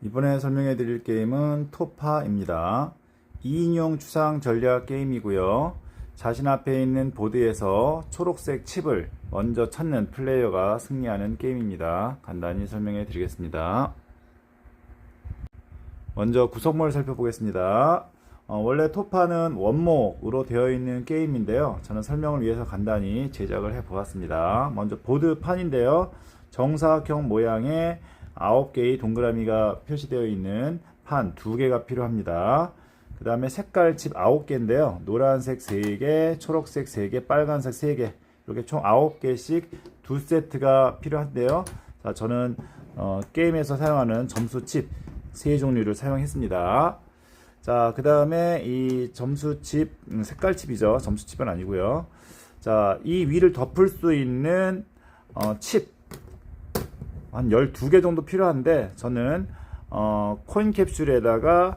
이번에 설명해 드릴 게임은 토파입니다. 2인용 추상 전략 게임이고요. 자신 앞에 있는 보드에서 초록색 칩을 먼저 찾는 플레이어가 승리하는 게임입니다. 간단히 설명해 드리겠습니다. 먼저 구성물을 살펴보겠습니다. 원래 토파는 원목으로 되어 있는 게임인데요. 저는 설명을 위해서 간단히 제작을 해 보았습니다. 먼저 보드판인데요. 정사각형 모양의 9개의 동그라미가 표시되어 있는 판 2개가 필요합니다. 그 다음에 색깔 칩 9개인데요. 노란색 3개, 초록색 3개, 빨간색 3개, 이렇게 총 9개씩 2세트가 필요한데요. 자, 저는 게임에서 사용하는 점수 칩 3종류를 사용했습니다. 자, 그 다음에 이 점수 칩, 색깔 칩이죠. 점수 칩은 아니고요. 자, 이 위를 덮을 수 있는 칩 한 12개 정도 필요한데, 저는 코인 캡슐에다가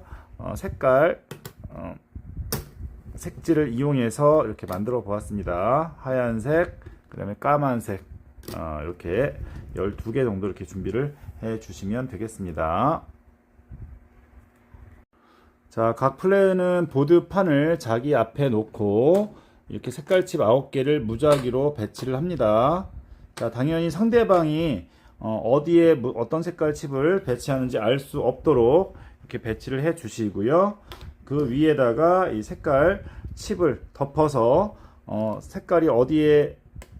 색지를 이용해서 이렇게 만들어 보았습니다. 하얀색, 그 다음에 까만색, 이렇게 12개 정도 이렇게 준비를 해 주시면 되겠습니다. 자, 각 플레이어는 보드판을 자기 앞에 놓고 이렇게 색깔칩 9개를 무작위로 배치를 합니다. 자, 당연히 상대방이 어디에 어떤 색깔 칩을 배치하는지 알 수 없도록 이렇게 배치를 해 주시고요. 그 위에다가 이 색깔 칩을 덮어서 색깔이 어디에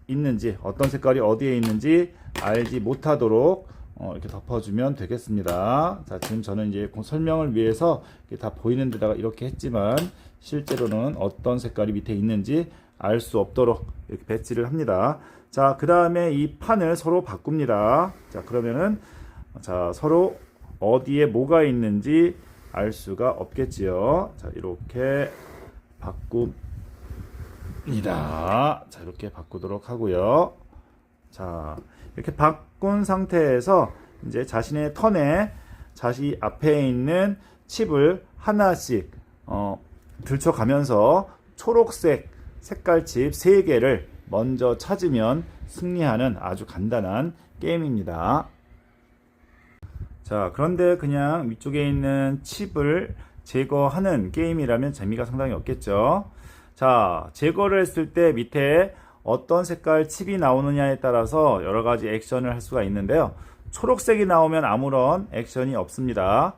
있는지, 어떤 색깔이 어디에 있는지 알지 못하도록 이렇게 덮어주면 되겠습니다. 자, 지금 저는 이제 설명을 위해서 다 보이는 데다가 이렇게 했지만, 실제로는 어떤 색깔이 밑에 있는지 알 수 없도록 이렇게 배치를 합니다. 자, 그 다음에 이 판을 서로 바꿉니다. 자, 그러면은, 자, 서로 어디에 뭐가 있는지 알 수가 없겠지요. 자, 이렇게 바꿉니다. 자, 이렇게 바꾸도록 하고요. 자, 이렇게 바꾼 상태에서 이제 자신의 턴에 자신 앞에 있는 칩을 하나씩 들춰가면서 초록색 색깔 칩 3개를 먼저 찾으면 승리하는 아주 간단한 게임입니다. 자, 그런데 그냥 위쪽에 있는 칩을 제거하는 게임이라면 재미가 상당히 없겠죠. 자, 제거를 했을 때 밑에 어떤 색깔 칩이 나오느냐에 따라서 여러가지 액션을 할 수가 있는데요. 초록색이 나오면 아무런 액션이 없습니다.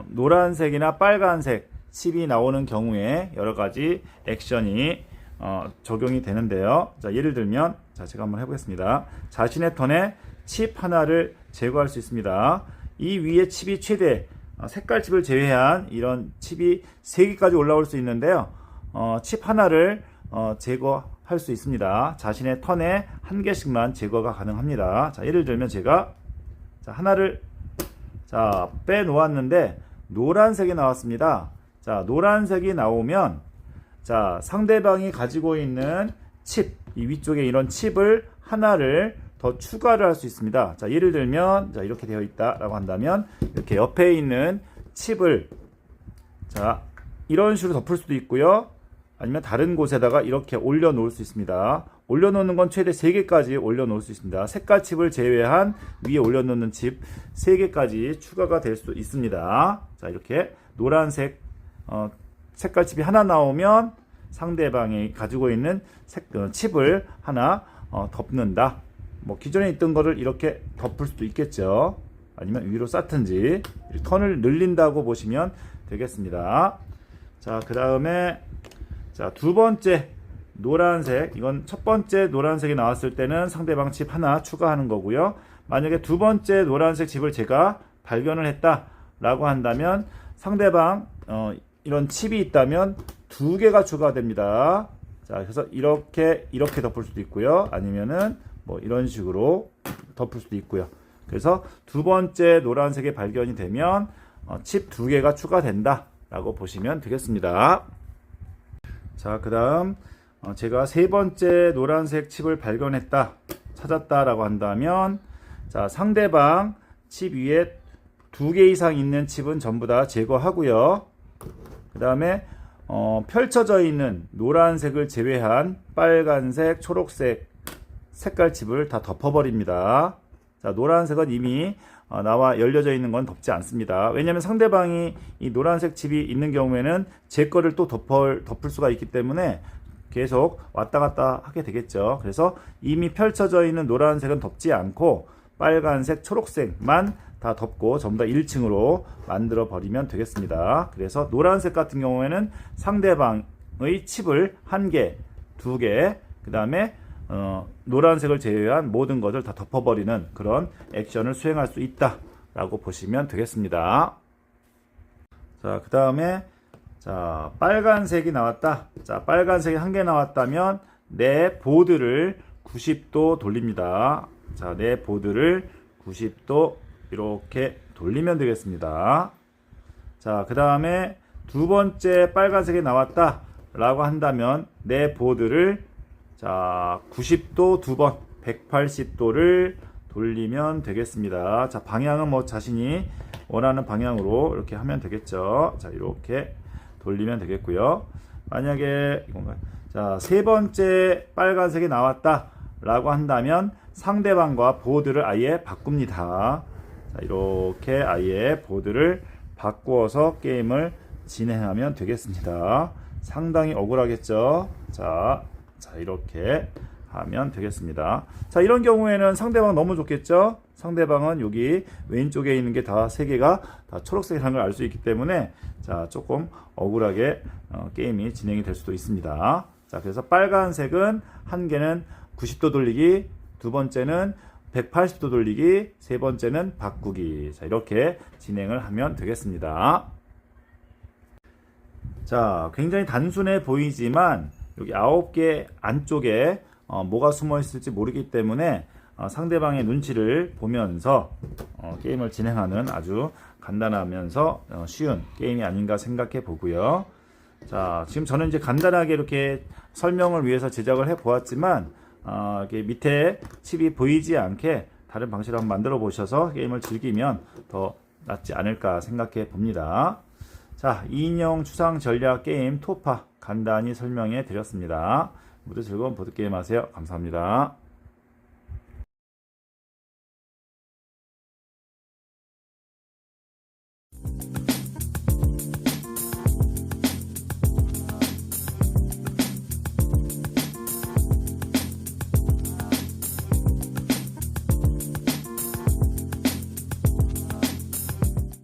노란색이나 빨간색 칩이 나오는 경우에 여러가지 액션이 적용이 되는데요. 자, 예를 들면, 자, 제가 한번 해보겠습니다. 자신의 턴에 칩 하나를 제거할 수 있습니다. 이 위에 칩이 최대, 색깔 칩을 제외한 이런 칩이 3개까지 올라올 수 있는데요. 칩 하나를 제거할 수 있습니다. 자신의 턴에 1개씩만 제거가 가능합니다. 자, 예를 들면 제가 하나를 빼놓았는데 노란색이 나왔습니다. 자, 노란색이 나오면, 자, 상대방이 가지고 있는 칩, 이 위쪽에 이런 칩을 하나를 더 추가를 할 수 있습니다. 자, 예를 들면, 자, 이렇게 되어 있다라고 한다면, 이렇게 옆에 있는 칩을, 자, 이런 식으로 덮을 수도 있고요. 아니면 다른 곳에다가 이렇게 올려 놓을 수 있습니다. 올려 놓는 건 최대 3개까지 올려 놓을 수 있습니다. 색깔 칩을 제외한 위에 올려 놓는 칩 3개까지 추가가 될 수 있습니다. 자, 이렇게 노란색, 색깔 칩이 하나 나오면 상대방이 가지고 있는 칩을 하나 덮는다. 뭐 기존에 있던 거를 이렇게 덮을 수도 있겠죠. 아니면 위로 쌓든지 턴을 늘린다고 보시면 되겠습니다. 자, 그 다음에, 자, 두 번째 노란색, 이건 첫 번째 노란색이 나왔을 때는 상대방 칩 하나 추가하는 거고요. 만약에 두 번째 노란색 칩을 제가 발견을 했다 라고 한다면, 상대방 이런 칩이 있다면 2개가 추가됩니다. 자, 그래서 이렇게 덮을 수도 있고요. 아니면은 뭐 이런 식으로 덮을 수도 있고요. 그래서 두 번째 노란색이 발견이 되면 칩 2개가 추가된다 라고 보시면 되겠습니다. 자, 그 다음 제가 세 번째 노란색 칩을 발견했다, 찾았다 라고 한다면, 자, 상대방 칩 위에 두 개 이상 있는 칩은 전부 다 제거하고요. 그 다음에 펼쳐져 있는 노란색을 제외한 빨간색, 초록색 색깔 칩을 다 덮어버립니다. 자, 노란색은 이미 나와 열려져 있는 건 덮지 않습니다. 왜냐하면 상대방이 이 노란색 칩이 있는 경우에는 제 거를 또 덮을 수가 있기 때문에 계속 왔다 갔다 하게 되겠죠. 그래서 이미 펼쳐져 있는 노란색은 덮지 않고 빨간색, 초록색만 다 덮고 전부 다 1층으로 만들어 버리면 되겠습니다. 그래서 노란색 같은 경우에는 상대방의 칩을 1개, 2개, 그 다음에 노란색을 제외한 모든 것을 다 덮어버리는 그런 액션을 수행할 수 있다 라고 보시면 되겠습니다. 자, 그 다음에 자, 빨간색이 나왔다. 자, 빨간색이 1개 나왔다면 내 보드를 90도 돌립니다. 자, 내 보드를 90도 이렇게 돌리면 되겠습니다. 자, 그 다음에 두 번째 빨간색이 나왔다 라고 한다면 내 보드를 자, 90도 두 번, 180도를 돌리면 되겠습니다. 자, 방향은 뭐 자신이 원하는 방향으로 이렇게 하면 되겠죠. 자, 이렇게 돌리면 되겠고요. 만약에 이건가요? 자, 세 번째 빨간색이 나왔다 라고 한다면 상대방과 보드를 아예 바꿉니다. 자, 이렇게 아예 보드를 바꾸어서 게임을 진행하면 되겠습니다. 상당히 억울하겠죠. 자, 이렇게 하면 되겠습니다. 자, 이런 경우에는 상대방 너무 좋겠죠. 상대방은 여기 왼쪽에 있는 게 다 세 개가 다 초록색이라는 걸 알 수 있기 때문에 자, 조금 억울하게 게임이 진행이 될 수도 있습니다. 자, 그래서 빨간색은 한 개는 90도 돌리기, 두 번째는 180도 돌리기, 세 번째는 바꾸기. 자, 이렇게 진행을 하면 되겠습니다. 자, 굉장히 단순해 보이지만 여기 9개 안쪽에 뭐가 숨어 있을지 모르기 때문에 상대방의 눈치를 보면서 게임을 진행하는 아주 간단하면서 쉬운 게임이 아닌가 생각해 보고요. 자, 지금 저는 이제 간단하게 이렇게 설명을 위해서 제작을 해 보았지만 이렇게 밑에 칩이 보이지 않게 다른 방식으로 한번 만들어 보셔서 게임을 즐기면 더 낫지 않을까 생각해 봅니다. 자, 2인용 추상 전략 게임 토파 간단히 설명해 드렸습니다. 모두 즐거운 보드게임 하세요. 감사합니다.